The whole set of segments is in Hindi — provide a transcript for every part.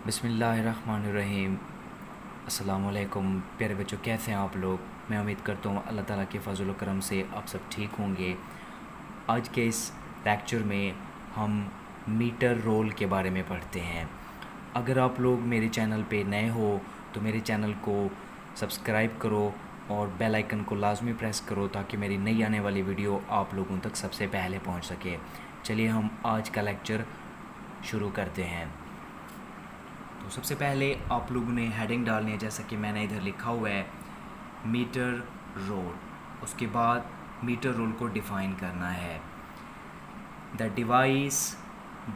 बिस्मिल्लाहिर्रहमानिर्रहीम। अस्सलामुअलैकुम प्यारे बच्चों, कैसे हैं आप लोग। मैं उम्मीद करता हूँ अल्लाह ताला के फजल करम से आप सब ठीक होंगे। आज के इस लेक्चर में हम मीटर रोल के बारे में पढ़ते हैं। अगर आप लोग मेरे चैनल पे नए हो तो मेरे चैनल को सब्सक्राइब करो और बेल आइकन को लाजमी प्रेस करो ताकि मेरी नई आने वाली वीडियो आप लोगों तक सबसे पहले पहुंच सके। चलिए हम आज का लेक्चर शुरू करते हैं। तो सबसे पहले आप लोगों ने हेडिंग डालनी है, जैसा कि मैंने इधर लिखा हुआ है मीटर रोल। उसके बाद मीटर रोल को डिफ़ाइन करना है। The device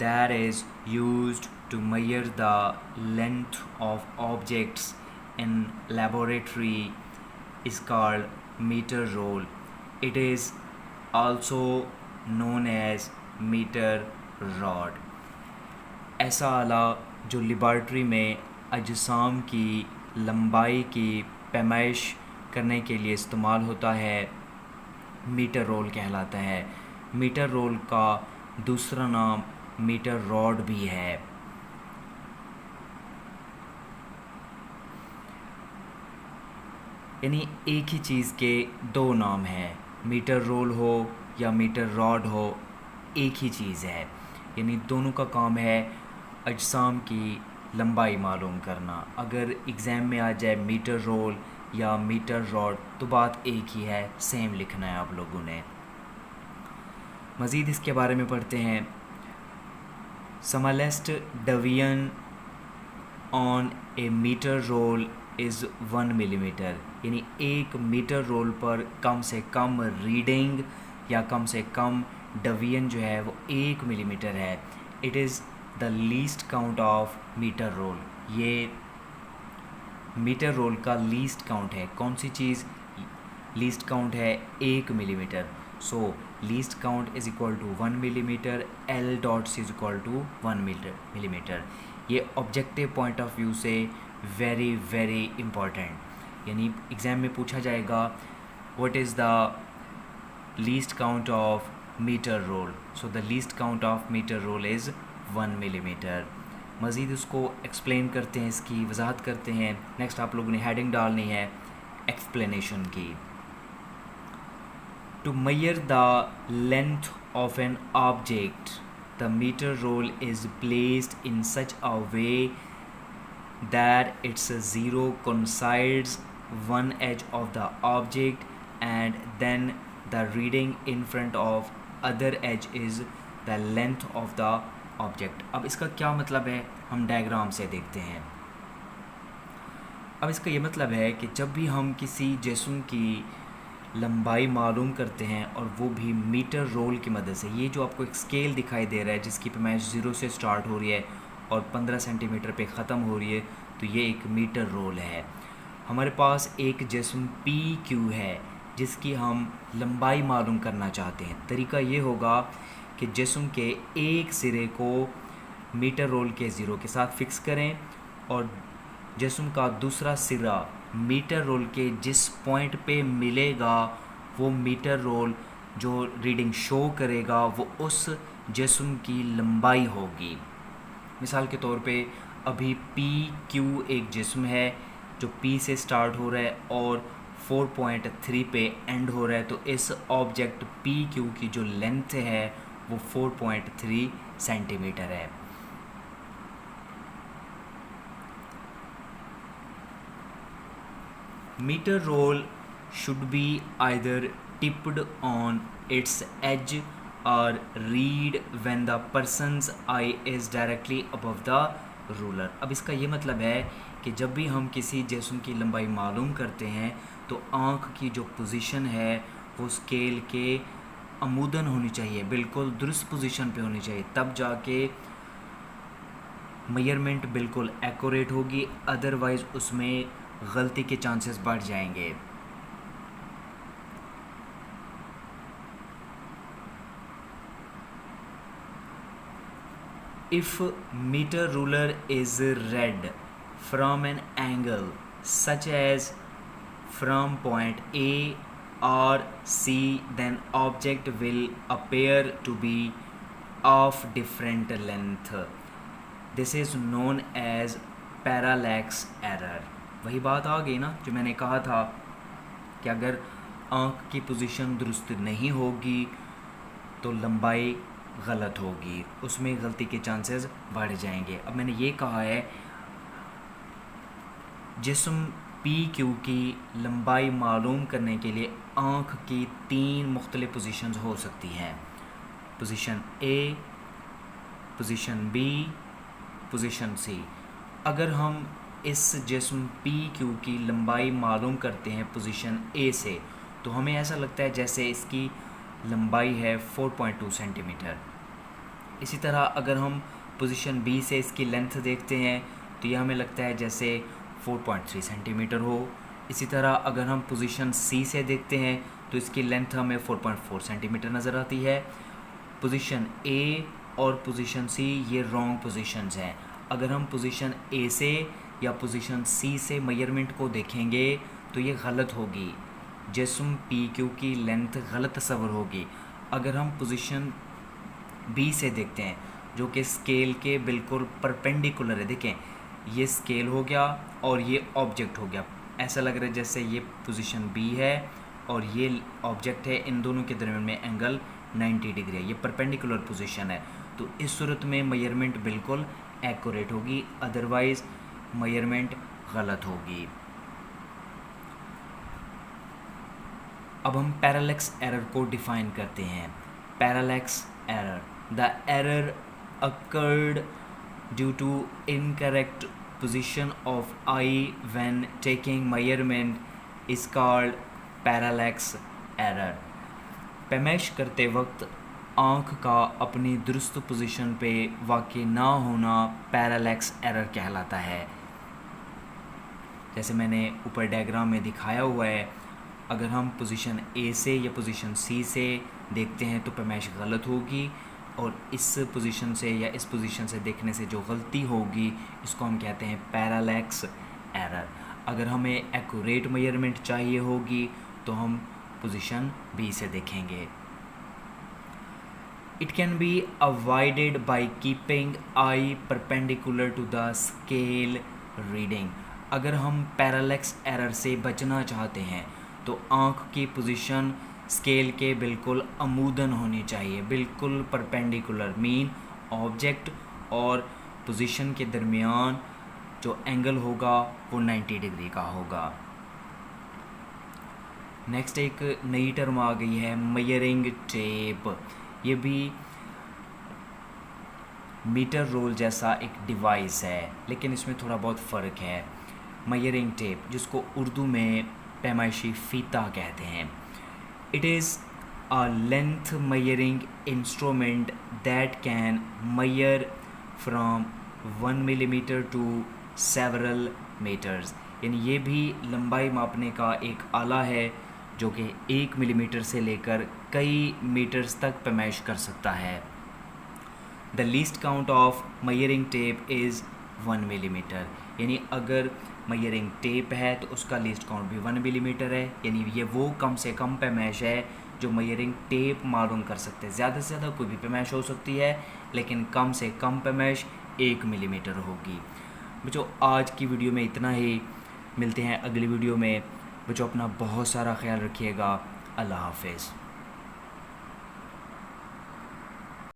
that is used to measure the length of objects in laboratory is called meter roll. It is also known as meter rod. ऐसा आला जो लेबॉरेटरी में अजसाम की लंबाई की पैमाइश करने के लिए इस्तेमाल होता है मीटर रोल कहलाता है। मीटर रोल का दूसरा नाम मीटर रॉड भी है। यानी एक ही चीज़ के दो नाम हैं, मीटर रोल हो या मीटर रॉड हो, एक ही चीज़ है। यानी दोनों का काम है अजसाम की लंबाई मालूम करना। अगर एग्ज़ाम में आ जाए मीटर रोल या मीटर रॉड तो बात एक ही है, सेम लिखना है आप लोगों ने। मज़ीद इसके बारे में पढ़ते हैं। Smallest deviation on a metre rule is 1 millimetre. यानी एक मीटर रोल पर कम से कम रीडिंग या कम से कम डेविएशन जो है वो 1 मिलीमीटर है। It is the least count of metre rule. ये मीटर रोल का लीस्ट काउंट है। कौन सी चीज़ लीस्ट काउंट है? 1 millimetre. So least count is equal to 1 millimetre, L dot C is equal to 1 millimetre. ये ऑब्जेक्टिव पॉइंट ऑफ व्यू से वेरी वेरी इम्पॉर्टेंट। यानी एग्ज़ाम में पूछा जाएगा what is the least count of metre rule. So the least count of metre rule is 1 millimetre. मज़ीद उसको एक्सप्लेन करते हैं, इसकी वजाहत करते हैं। नेक्स्ट आप लोगों ने हेडिंग डालनी है एक्सप्लेनेशन की। To measure the length of an object the metre rule is placed in such a way that its zero coincides one edge of the object and then the reading in front of other edge is the length of the object. अब इसका क्या मतलब है हम डायग्राम से देखते हैं। अब इसका ये मतलब है कि जब भी हम किसी जिस्म की लंबाई मालूम करते हैं और वो भी मीटर रोल की मदद से, ये जो आपको एक स्केल दिखाई दे रहा है जिसकी पैमाइश 0 से स्टार्ट हो रही है और 15 सेंटीमीटर पे ख़त्म हो रही है, तो ये एक मीटर रोल है। हमारे पास एक जिस्म पी क्यू है जिसकी हम लंबाई मालूम करना चाहते हैं। तरीका ये होगा कि जिस्म के एक सिरे को मीटर रोल के ज़ीरो के साथ फिक्स करें और जिस्म का दूसरा सिरा मीटर रोल के जिस पॉइंट पे मिलेगा वो मीटर रोल जो रीडिंग शो करेगा वो उस जिस्म की लंबाई होगी। मिसाल के तौर पे अभी पी क्यू एक जिस्म है जो पी से स्टार्ट हो रहा है और 4.3 पे एंड हो रहा है, तो इस ऑब्जेक्ट पी क्यू की जो लेंथ है वो 4.3 सेंटीमीटर है। Metre rule should be either tipped on its edge और read when the person's eye is directly above the ruler. अब इसका ये मतलब है कि जब भी हम किसी जिस्म की लंबाई मालूम करते हैं तो आँख की जो पोजीशन है वो स्केल के अमूदन होनी चाहिए, बिल्कुल दुरुस्त पोजीशन पे होनी चाहिए, तब जाके मेजरमेंट बिल्कुल एक्यूरेट होगी। अदरवाइज़ उसमें गलती के चांसेस बढ़ जाएंगे। If meter ruler is read from an angle such as from point A or C, then object will appear to be of different length. This is known as parallax error. वही बात आ गई ना जो मैंने कहा था कि अगर आँख की पोजीशन दुरुस्त नहीं होगी तो लंबाई गलत होगी, उसमें गलती के चांसेस बढ़ जाएंगे। अब मैंने ये कहा है जिस्म पी क्यू की लंबाई मालूम करने के लिए आँख की 3 मुख्तलिफ पोजीशंस हो सकती हैं, position A, position B, position सी। अगर हम इस जिस्म पी क्यू की लंबाई मालूम करते हैं पोजीशन ए से, तो हमें ऐसा लगता है जैसे इसकी लंबाई है 4.2 सेंटीमीटर। इसी तरह अगर हम पोजीशन बी से इसकी लेंथ देखते हैं तो यह हमें लगता है जैसे 4.3 सेंटीमीटर हो। इसी तरह अगर हम पोजीशन सी से देखते हैं तो इसकी लेंथ हमें 4.4 सेंटीमीटर नज़र आती है। पोजीशन ए और पोजीशन सी ये रॉन्ग पोजीशंस हैं। अगर हम पोजीशन ए से या पोजीशन सी से मेजरमेंट को देखेंगे तो ये गलत होगी, जिस्म पी क्यू की लेंथ गलत तस्वर होगी। अगर हम पोजीशन बी से देखते हैं जो कि स्केल के बिल्कुल परपेंडिकुलर है, देखें ये स्केल हो गया और ये ऑब्जेक्ट हो गया, ऐसा लग रहा है जैसे ये पोजीशन बी है और ये ऑब्जेक्ट है, इन दोनों के दरमियान में एंगल 90 डिग्री है, ये परपेंडिकुलर पोजीशन है। तो इस सूरत में मेजरमेंट बिल्कुल एक्यूरेट होगी, अदरवाइज़ मेजरमेंट गलत होगी। अब हम पैरालैक्स एरर को डिफ़ाइन करते हैं। Parallax error, the error occurred due to incorrect position of eye when taking measurement is called parallax error। पैमाइश करते वक्त आँख का अपनी दुरुस्त पोजीशन पे वाक़ई ना होना पैरालैक्स एरर कहलाता है। जैसे मैंने ऊपर डायग्राम में दिखाया हुआ है, अगर हम पोजीशन ए से या पोजीशन सी से देखते हैं तो पैमाइश गलत होगी, और इस पोजीशन से या इस पोजीशन से देखने से जो गलती होगी इसको हम कहते हैं पैरालैक्स एरर। अगर हमें एक्यूरेट मेजरमेंट चाहिए होगी तो हम पोजीशन बी से देखेंगे। It can be avoided by keeping eye perpendicular to the scale reading. अगर हम पैरालैक्स एरर से बचना चाहते हैं तो आँख की पोजीशन स्केल के बिल्कुल अमूदन होनी चाहिए, बिल्कुल परपेंडिकुलर, मीन ऑब्जेक्ट और पोजीशन के दरमियान जो एंगल होगा वो 90 डिग्री का होगा। नेक्स्ट एक नई टर्म आ गई है मेजरिंग टेप। ये भी मीटर रोल जैसा एक डिवाइस है, लेकिन इसमें थोड़ा बहुत फ़र्क है। मेजरिंग टेप, जिसको उर्दू में पैमाइशी फ़ीता कहते हैं, it is a length measuring instrument that can measure from 1 millimeter to several meters। यानी ये भी लंबाई मापने का एक आला है जो कि 1 मिलीमीटर से लेकर कई मीटर्स तक पैमाइश कर सकता है। The least count of measuring tape is 1 millimetre. यानी अगर मेजरिंग टेप है तो उसका लीस्ट काउंट भी 1 मिलीमीटर है, यानी ये वो कम से कम पैमाइश है जो मेजरिंग टेप मालूम कर सकते हैं। ज़्यादा से ज़्यादा कोई भी पैमाइश हो सकती है, लेकिन कम से कम पैमाइश 1 मिलीमीटर होगी। बच्चों आज की वीडियो में इतना ही, मिलते हैं अगली वीडियो में। बच्चों अपना बहुत सारा ख्याल रखिएगा। अल्लाह हाफिज़।